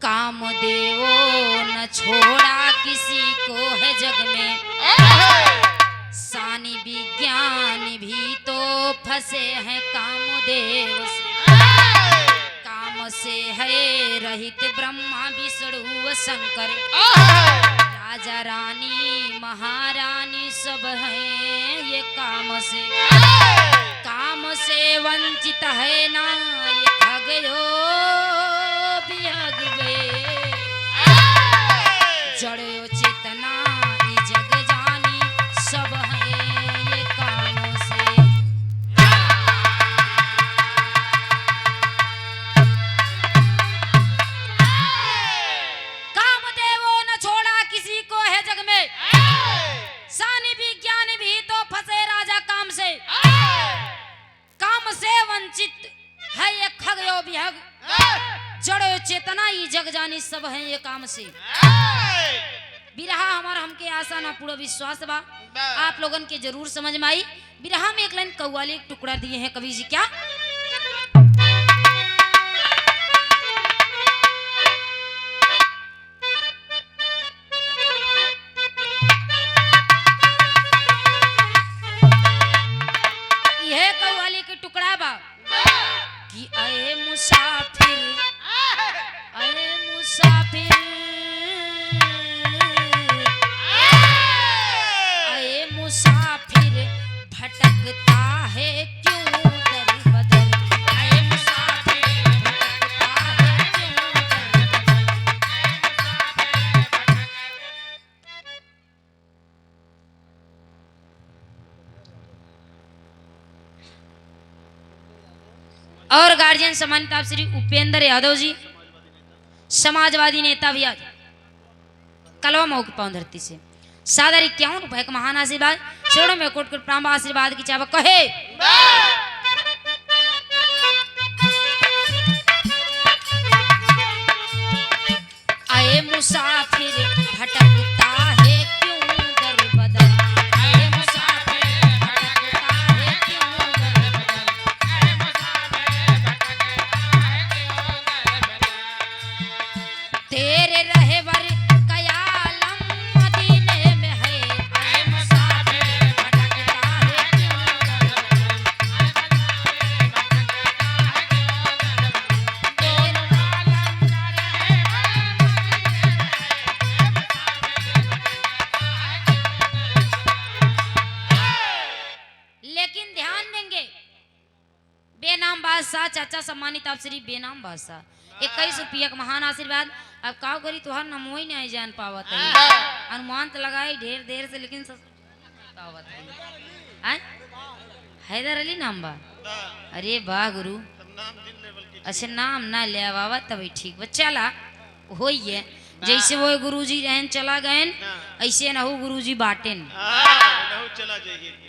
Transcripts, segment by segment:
कामदेवो न छोड़ा किसी को है जग में, सानी विज्ञान भी तो फंसे हैं कामदेव से। काम से है रहित ब्रह्मा विष्णु शंकर, राजा रानी महारानी सब हैं ये काम से। काम से वंचित है ना ये ठगयो बिहग गए, जड़ो चेतना ये जग जानी सब हैं ये काम से। कामदेवो न छोड़ा किसी को है जग में, सानी विज्ञान भी तो फंसे राजा काम से। काम से वंचित है ये खगयो बिहग, जड़ो चेतना ये जग जानी सब है ये काम से। बिरहा हमारा हमके आशा ना पूरा विश्वास बा आप लोगन के जरूर समझ में आई। बिरहा में एक लाइन कव्वाली एक टुकड़ा दिए हैं कवि जी। क्या यह कव्वाली के टुकड़ा बा कि आए मुसाफिर, आए मुसाफिर, आए मुसाफिर भटकता है क्यों दर बदर। आए मुसाफिर भटकता है क्यों दर बदर। और गार्जियन सम्मानित आप श्री उपेंद्र यादव जी, समाजवादी नेता भी आज कलवा मऊ की पावन धरती से सादर 51 रुपए का महान आशीर्वाद, शेरों में कोट कोट प्राण आशीर्वाद की चावा कहे। आए मुसाफिर भटकता है क्यों दर बदर। आए मुसाफिर भटकता है क्यों दर बदर। आए मुसाफिर भटकता है क्यों दर बदर। तेरे रहबर चाचा सम्मानित आप श्री बेनाम बादशाह 21 रुपया का महान आशीर्वाद। अब का करी तुहार नमो ही नहीं जान पावत है, अनुमान तो लगाई ढेर देर से लेकिन पावत है। हैदर अली नाम बा, अरे वाह गुरु, अच्छा नाम ना ले बाबा तभी ठीक बच्चा ला हो ही है। जैसे वो गुरुजी रहन चला गए ऐसे न हो गुरुजी बाटेन।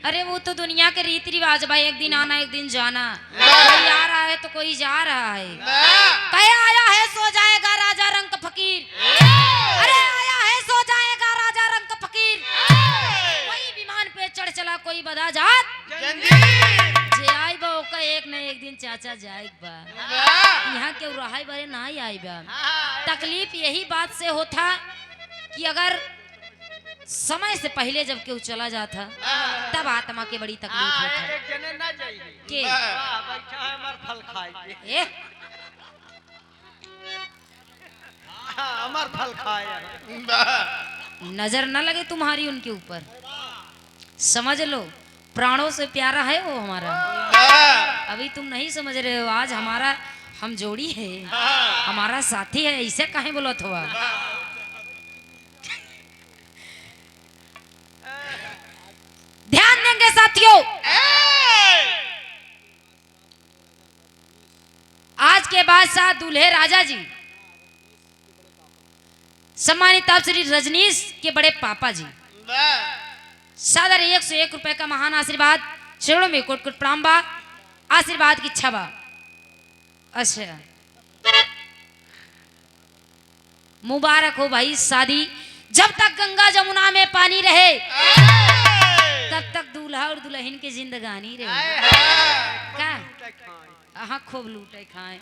अरे वो तो दुनिया के रीति रिवाज भाई, एक दिन आना एक दिन जाना, कोई आ रहा है तो कोई जा रहा है। कहे आया है सो जाएगा राजा रंग का फकीर, अरे आया है सो जाएगा राजा रंग का फकीर। कोई विमान पे चढ़ चला कोई बदा जात, जे आई बा ओका एक न एक दिन चाचा जाएगा बा। यहाँ के रहाई बारे ना ही आई बा। तकलीफ यही बात से होता कि अगर समय से पहले जब केहू चला जाता तब आत्मा के बड़ी तकलीफ होता एक जने ना जाइए के बैठा है हमार फल खाए ए हमार फल खाए। नजर न लगे तुम्हारी उनके ऊपर, समझ लो प्राणों से प्यारा है वो हमारा। अभी तुम नहीं समझ रहे हो, आज हमारा हम जोड़ी है, हमारा साथी है, ऐसे काहे बोलत हुआ। ध्यान देंगे साथियों, आज के बादशाह दूल्हे राजा जी सम्मानित आप श्री रजनीश के बड़े पापा जी सादर 101 रुपए का महान आशीर्वाद, शेरों में कोट कोट प्रणाम बा, आशीर्वाद की इच्छा बा। अच्छा मुबारक हो भाई शादी, जब तक गंगा जमुना में पानी रहे तब तक दूल्हा और दुल्हन की जिंदगानी रहे। क्या हाँ खूब लूटे खाए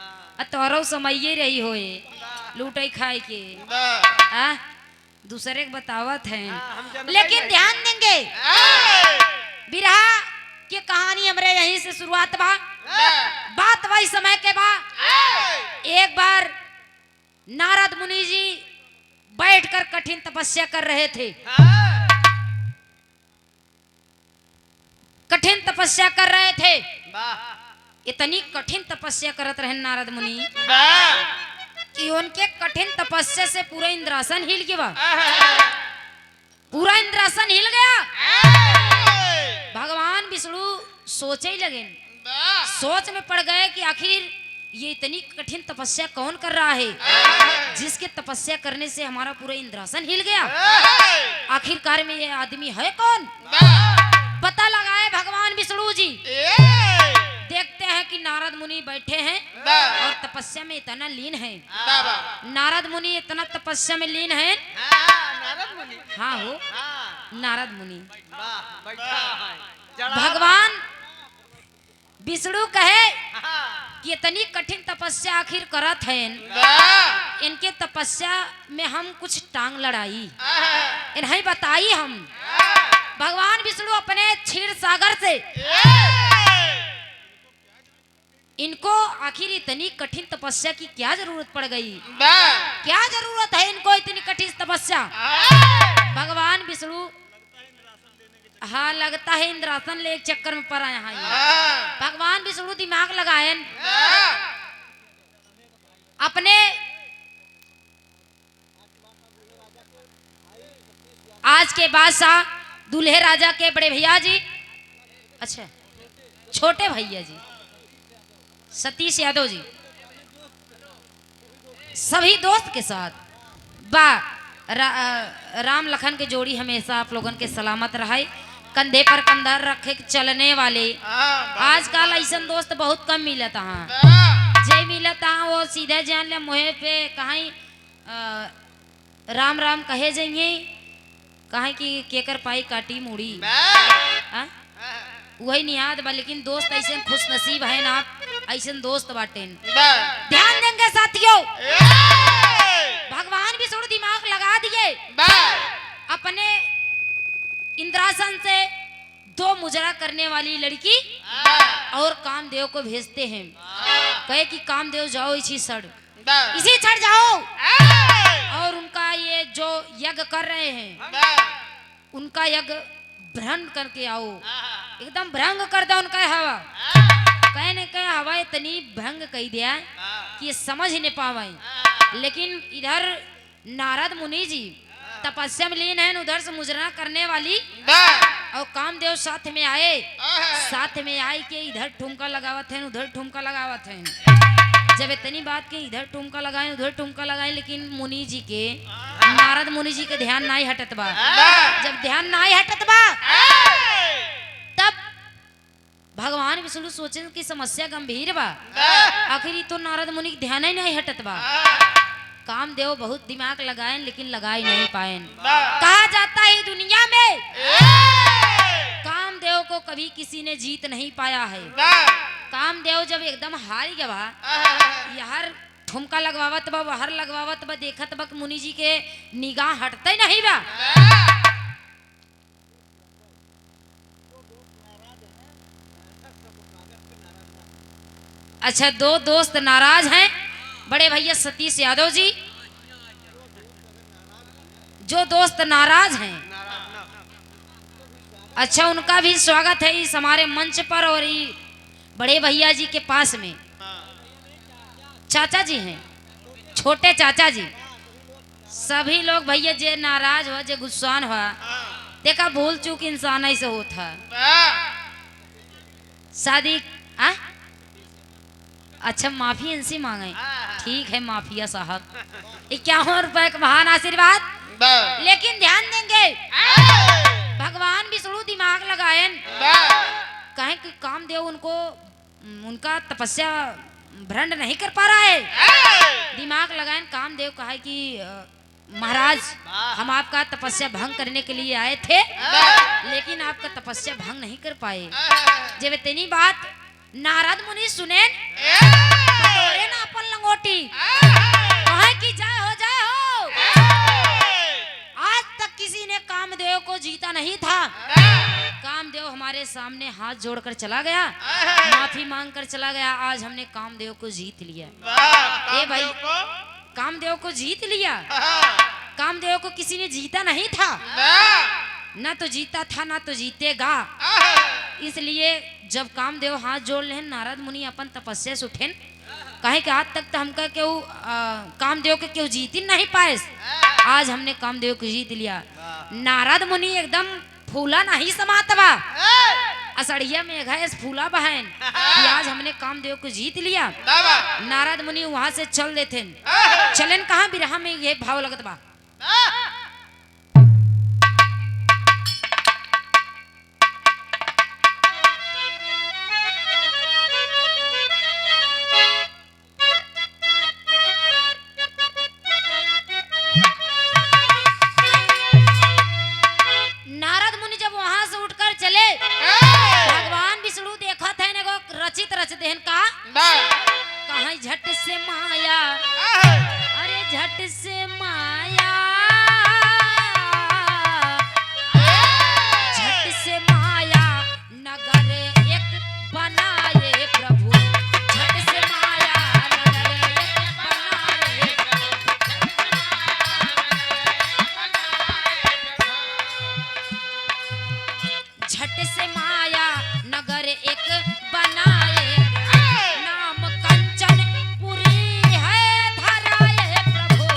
तोरो समझे रही होए लूटे खाए के आ? दूसरे के बतावत हैं हम जनबै लेकिन नहीं। ध्यान देंगे बिरहा की कहानी हमरे यहीं से शुरुआत बा बात वही समय के बा एक बार नारद मुनि जी बैठकर कठिन तपस्या कर रहे थे कठिन तपस्या कर रहे थे इतनी कठिन तपस्या करत रहे नारद मुनि कि उनके कठिन तपस्या से पूरा इंद्रासन हिल गया पूरा इंद्रासन हिल गया भगवान विष्णु सोचे ही लगे सोच में पड़ गए कि आखिर ये इतनी कठिन तपस्या कौन कर रहा है जिसके तपस्या करने से हमारा पूरा इंद्रासन हिल गया आखिरकार में ये आदमी है कौन पता लगाए भगवान विष्णु जी देखते हैं कि नारद मुनि बैठे हैं और तपस्या में इतना लीन है नारद मुनि इतना तपस्या में लीन है नारद मुनि हाँ हो नारद मुनि बैठा है जड़ा भगवान विष्णु कहे हाँ, कि इतनी कठिन तपस्या आखिर करत हैं इनके तपस्या में हम कुछ टांग लड़ाई इन्हें बताई हम भगवान विष्णु अपने क्षीर सागर से इनको आखिर इतनी कठिन तपस्या की क्या जरूरत पड़ गई क्या जरूरत है इनको इतनी कठिन तपस्या भगवान विष्णु हाँ लगता है इंद्रासन ले एक चक्कर में पड़ा यहाँ ये भगवान विष्णु दिमाग लगाए अपने आज के बादशाह दूल्हे राजा के बड़े भैया जी अच्छा छोटे भैया जी सतीश यादव जी सभी दोस्त के साथ राम लखन के जोड़ी हमेशा आप लोगों के सलामत रहे कंधे पर कंधा रखे चलने वाले आजकल ऐसा दोस्त बहुत कम मिलता हाँ जय मिलता वो सीधे जान ले मुहे पे कहीं राम राम कहे जाइए कहीं कि केकर पाई काटी मुड़ी वही निहाद बा लेकिन दोस्त ऐसे खुश नसीब है ना ऐसे दोस्त बाटे ध्यान देंगे साथियों भगवान भी थोड़ा दिमाग लगा दिए अपने इंद्रासन से दो मुजरा करने वाली लड़की और कामदेव को भेजते हैं कहे कि कामदेव जाओ इसी छड़ जाओ और उनका ये जो यज्ञ कर रहे हैं उनका यज्ञ भ्रंग करके आओ एकदम भ्रंग कर दो उनका हवा कहने का हवा इतनी भंग कही दिया कि ये समझ ही नहीं पावे लेकिन इधर नारद मुनि जी तपस्या में लीन है उधर से मुजरा करने वाली और कामदेव साथ में आए के इधर ठुमका लगावत है उधर ठुमका लगावत है जब इतनी बात के इधर ठुमका लगाए उधर ठुमका लगाए लेकिन मुनि जी के नारद मुनि जी के ध्यान नहीं हटत बा जब ध्यान नहीं हटत बा तब भगवान विष्णु सोचे कि समस्या गंभीर बा आखिर तो नारद मुनि के ध्यान ही नहीं हटत बा कामदेव बहुत दिमाग लगाए लेकिन लगा ही नहीं पाए कहा जाता है दुनिया में कामदेव को कभी किसी ने जीत नहीं पाया है कामदेव जब एकदम हार गया यार ठुमका लगवावत बा बाहर लगवावत बा देखत बा मुनि जी के निगाह हटते नहीं बा अच्छा दो दोस्त नाराज हैं बड़े भैया सतीश यादव जी जो दोस्त नाराज हैं अच्छा उनका भी स्वागत है इस हमारे मंच पर और बड़े भैया जी के पास में चाचा जी हैं छोटे चाचा जी सभी लोग भैया जे नाराज हुआ जे गुस्सान हुआ देखा भूल चूक इंसान ऐसे होता शादी अच्छा माफी इनसे मांगे ठीक है माफिया साहब 51 रुपए का महान आशीर्वाद लेकिन ध्यान देंगे भगवान विष्णु दिमाग लगाए कहें कि कामदेव उनको उनका तपस्या भ्रंड नहीं कर पा रहा है दिमाग लगाए कामदेव कहा कि महाराज हम आपका तपस्या भंग करने के लिए आए थे लेकिन आपका तपस्या भंग नहीं कर पाए जब इतनी बात नारद मुनि सुने तोरे ना अपन लंगोटी कहे कि जय हो आज तक किसी ने कामदेव को जीता नहीं था। कामदेव हमारे सामने हाथ जोड़कर चला गया, माफी मांग कर चला गया। आज हमने कामदेव को जीत लिया। ए भाई, कामदेव को जीत लिया। कामदेव को किसी ने जीता नहीं था, ना तो जीता था ना तो जीतेगा। इसलिए जब कामदेव हाथ जोड़ ले नारद मुनि अपन तपस्या से उठेन, कहे कि आज तक तो हमका क्यों कामदेव के क्यों जीत ही नहीं पाए, आज हमने कामदेव को जीत लिया। नारद मुनि एकदम फूला नहीं समातवा, असड़िया में घास फूला बहन कि आज हमने कामदेव को जीत लिया। नारद मुनि वहां से चल देते, चलन कहाँ बिरहा में ये भाव लगत बा। नारद मुनि जब वहां से उठकर चले, भगवान विष्णु देखा थे ने रचित रच देहन का कहीं झट से माया, अरे झट से माया, झट से माया नगर एक बनाए प्रभु, झट से माया नगर एक बनाए प्रभु, झट से माया नगर एक बनाए, नाम कंचन पुरी है धराए प्रभु,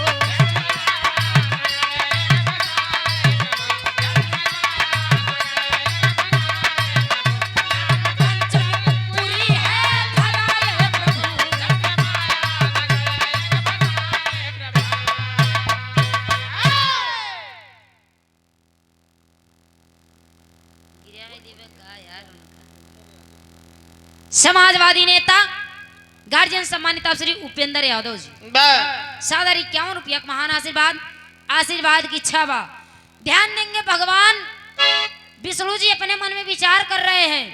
कंचन पुरी है धराए प्रभु। समाजवादी नेता गार्जियन सम्मानित श्री उपेंद्र यादव जी सादर 51 रुपया का महान आशीर्वाद की इच्छा बा। ध्यान देंगे, भगवान विष्णु जी अपने मन में विचार कर रहे हैं।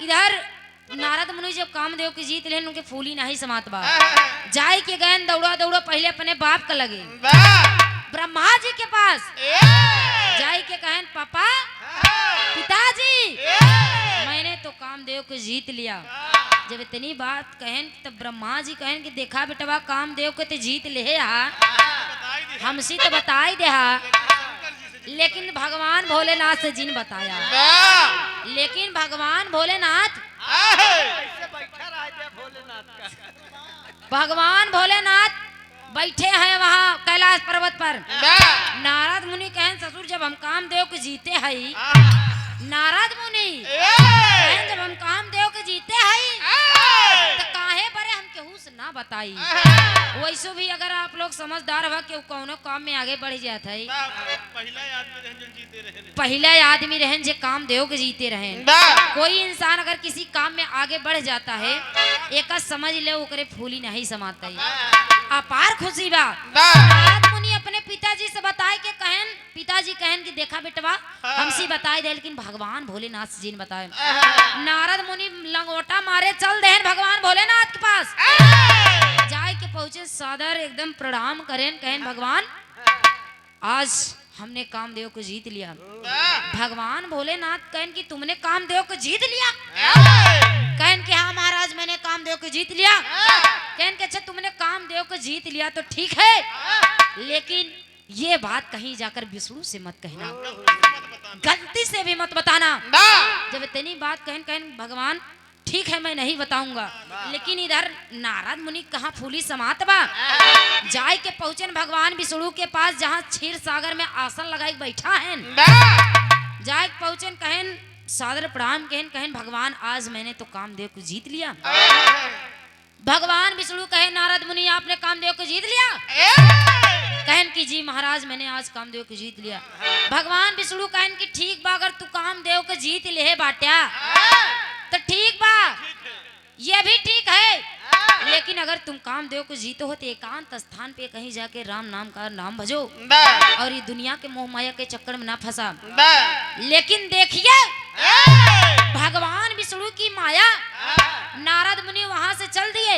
इधर नारद मुनि जब कामदेव की जीत लेन उनके फूली नहीं समात बा, जाय के गए दौड़ा दौड़ा पहले अपने बाप का लगे ब्रह्मा जी के पास, जाय के कहन पापा पिताजी मैंने तो कामदेव को जीत लिया। जब इतनी बात कहन तब ब्रह्मा जी कहन कि देखा बेटवा कामदेव को तो जीत ले हमसे तो बताई दे, लेकिन भगवान भोलेनाथ से जिन बताया, लेकिन भगवान भोलेनाथ भगवान भोलेनाथ बैठे हैं वहाँ कैलाश पर्वत पर। नारद मुनि कहन ससुर जब हम कामदेव को जीते हैं, नारद मुनि कहन जब हम कामदेव को जीते हैं तो काहे बरे हम केहू से ना बताई। वैसे भी अगर आप लोग समझदार हो कि कौनो काम में आगे बढ़ जात है, पहला आदमी रहन जे कामदेव के जीते रहें। कोई इंसान अगर किसी काम में आगे बढ़ जाता है, एक समझ ले ओकरे फूली नहीं समाता है। अपार खुशी बा। नारद मुनि अपने पिताजी से बताए के कहन, पिताजी कहन कि देखा बेटवा हमसे बताए दे, लेकिन भगवान भोलेनाथ जी ने बताए। नारद मुनि लंगोटा मारे चल देहन भगवान भोलेनाथ के पास, जाए के पहुंचे सादर एकदम प्रणाम करें, कहन भगवान आज हमने कामदेव को जीत लिया। भगवान भोलेनाथ कहन कि तुमने कामदेव को जीत लिया? कहन कि हाँ महाराज मैंने कामदेव को जीत लिया। कहन कि अच्छा तुमने कामदेव को जीत लिया तो ठीक है, लेकिन ये बात कहीं जाकर विष्णु से मत कहना, गलती से भी मत बताना। जब इतनी बात कहन भगवान ठीक है मैं नहीं बताऊंगा, लेकिन इधर नारद मुनि कहाँ फूली समात बा। जाय के पहुंचन भगवान विष्णु के पास जहाँ क्षीर सागर में आसन लगाई बैठा है। जाय के पहुंचन कहन सादर प्रणाम कहन भगवान आज मैंने तो कामदेव को जीत लिया। भगवान विष्णु कहे नारद मुनि आपने कामदेव को जीत लिया? कहन कि जी महाराज मैंने आज कामदेव को जीत लिया। भगवान विष्णु कहन कि ठीक बा, अगर तू कामदेव को जीत ले बाट्या तो ठीक बा, ये भी ठीक है, लेकिन अगर तुम कामदेव को जीतो हो तो एकांत स्थान पे कहीं जाके राम नाम का नाम भजो और ये दुनिया के मोह माया के चक्कर में ना फंसा। लेकिन देखिए भगवान विष्णु की माया नारद मुनि वहां से चल दिए।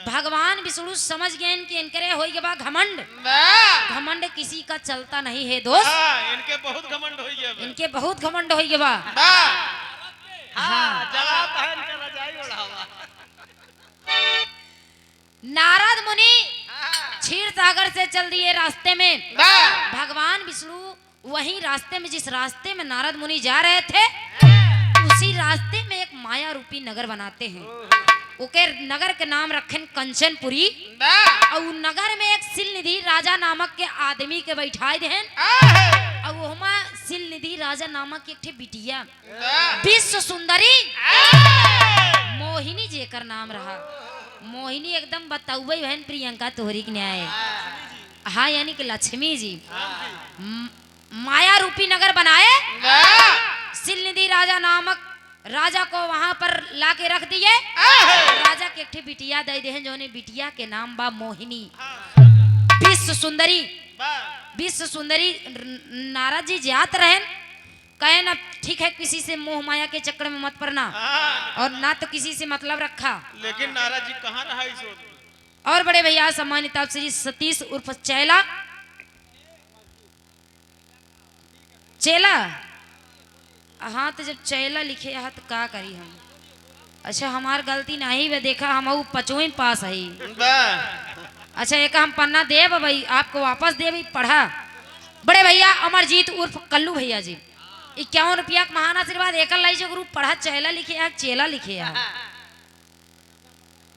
भगवान विष्णु समझ गए कि इनकरे हो गया घमंड। घमंड किसी का चलता नहीं है दोस्त। इनके बहुत घमंड हो गया इनके बहुत घमंड हो गया। हाँ जला पहन के रजाई ओढ़ावा। नारद मुनि क्षीर सागर से चल दिए रास्ते में। भगवान विष्णु वही रास्ते में, जिस रास्ते में नारद मुनि जा रहे थे, उसी रास्ते में एक माया रूपी नगर बनाते हैं। उके नगर के नाम रखे कंचनपुरी। और नगर में एक सिलनिधि राजा नामक के आदमी के बैठाए देन। और वहमा सिलनिधि राजा नामक एक ठे बिटिया विश्व सुंदरी मोहिनी जेकर नाम रहा। मोहिनी एकदम बताउबे बहन प्रियंका तोहरी के न्याय। हाँ यानी कि लक्ष्मी जी माया रूपी नगर बनाए। सिलनिधि राजा नामक राजा को वहां पर लाके रख दिए। राजा के एक बिटिया दे दे जो ने बिटिया के नाम बा मोहिनी। विश्व सुंदरी। विश्व सुंदरी नारद जी जात रहन, कहे ना ठीक है किसी से मोह माया के चक्कर में मत पड़ना और ना तो किसी से मतलब रखा। लेकिन नारद जी कहाँ रहा इस वक्त? और बड़े भैया सम्मानित आप श्री सतीश उर्फ चैला। चेला हाँ तो जब चैला लिखे है तो का करी हम। अच्छा हमार गलती नहीं वे देखा हम पचों पास है। अच्छा एक हम पन्ना दे भाई आपको वापस दे भाई पढ़ा। बड़े भैया अमरजीत उर्फ कल्लू भैया जी 51 रुपया का महान आशीर्वाद एक लाई जो ग्रुप पढ़ा। चैला लिखे है चेला लिखे है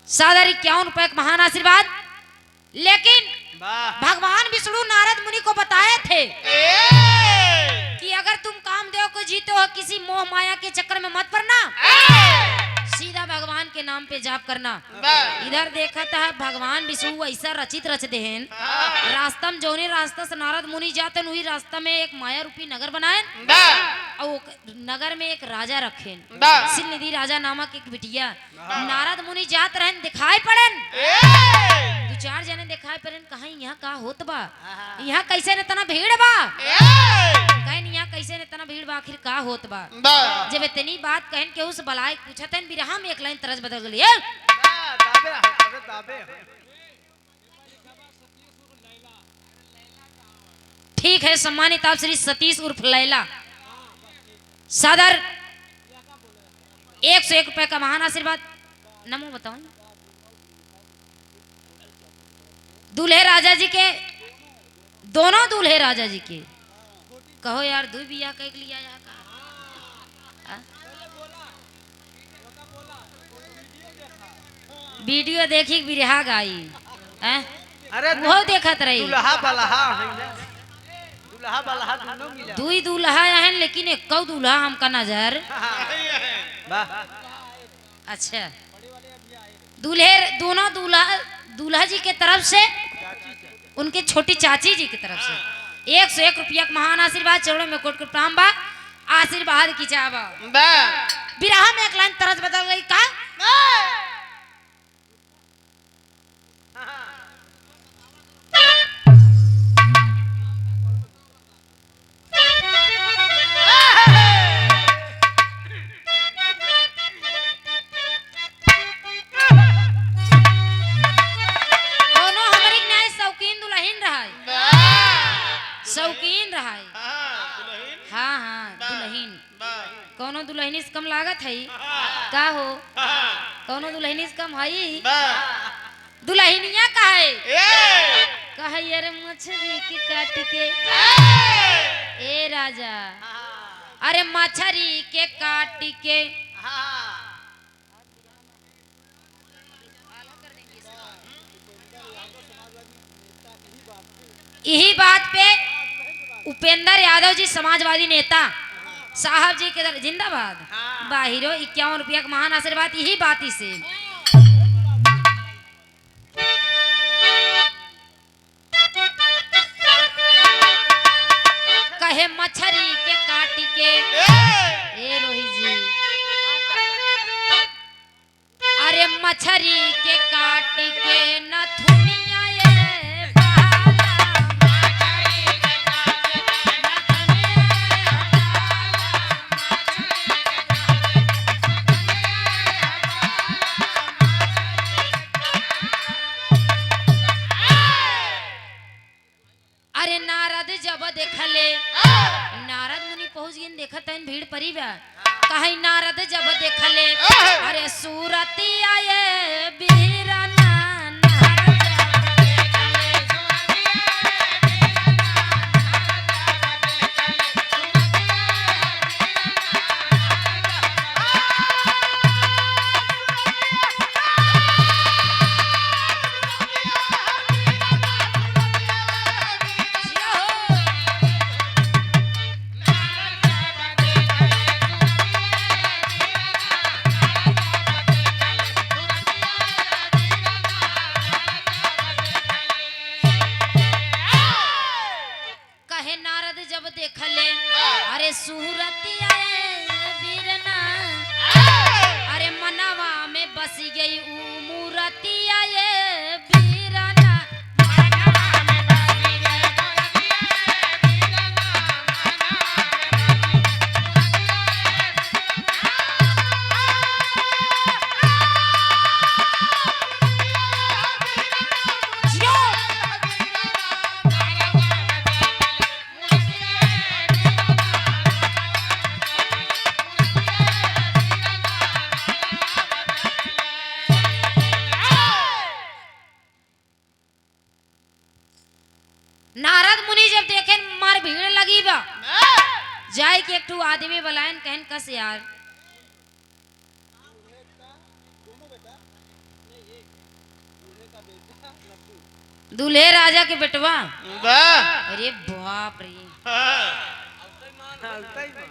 सादर 51 रुपए का महान आशीर्वाद। लेकिन भगवान विष्णु नारद मुनि को बताए थे कि अगर तुम कामदेव को जीते हो किसी मोह माया के चक्कर में मत पड़ना, सीधा भगवान के नाम पे जाप करना। इधर देखा था भगवान विष्णु ऐसा रचित रचते हैं। रास्ता में जोने रास्ता से नारद मुनि जाते वही रास्ता में एक माया रूपी नगर बनाए और नगर में एक राजा रखे सिलनिधि राजा नामक एक बिटिया। नारद मुनि जात रहे दिखाई पड़न। दो चार जने दिखाई पड़न कहा यहाँ का होत बा, यहाँ कैसे न तना भीड़ बा, कहन यहाँ कैसे न तना भीड़ बा, आखिर का होत बा। जब इतनी बात कहन केहू से बलाय पूछतन बिरहा में एक लाइन तरस बदल गई। ठीक है सम्मानित आप श्री सतीश उर्फ लैला सादर 101 रुपए का महान आशीर्वाद। नमो बताओ। दूल्हे राजा जी के दोनों दूल्हे राजा जी के कहो यार दू बिया कह लिया यहाँ का वीडियो देखी बिरहा गाई हैं? अरे वो देखत रही दुल्हा बलहा दुल्हा बलहा दोनों मिला। दुई दूल्हा हैं लेकिन एक दूल्हा हमका नजर। अच्छा दूल्हे दोनों दूल्हा जी के तरफ से उनके छोटी चाची जी की तरफ से 101 रुपया का महान आशीर्वाद। चरणों में कोट कोट प्रणाम बा, आशीर्वाद की चावा। बिरहा में एक लाइन तरस बदल गई का शौकीन रहा है। हाँ हाँ दुल्हन कौनो दुल्हनी से कम लागत है का हो, कौनो दुल्हनी से कम है। दुल्हनिया का है कहे अरे मछली की काट के ए राजा, अरे मछली के काट के यही बात पे उपेंद्र यादव जी समाजवादी नेता साहब जी के जिंदाबाद बाहिरो 51 रुपया का महान आशीर्वाद। यही बात ही से कहे मछली के काट के ए रोहित जी, अरे मछली के काट के नथुनिया पहुंच गई देखत है भीड़ परी बा कहीं नारद जब देखले अरे सूरती आए बीराना नारद जब कहे नारद जब देखले अरे सूरती आए बीरना अरे मनवा में बस गई ऊ मूरति आए बीरना मनवा में बस गई नारद मुनि जब देखे मार भीड़ लगी बा जाए कि एक ठू आदमी बुलायन कहन कस यार दूल्हे राजा के बेटवा वाह अरे बाप रे हाँ, हाँ, उतना ही मार।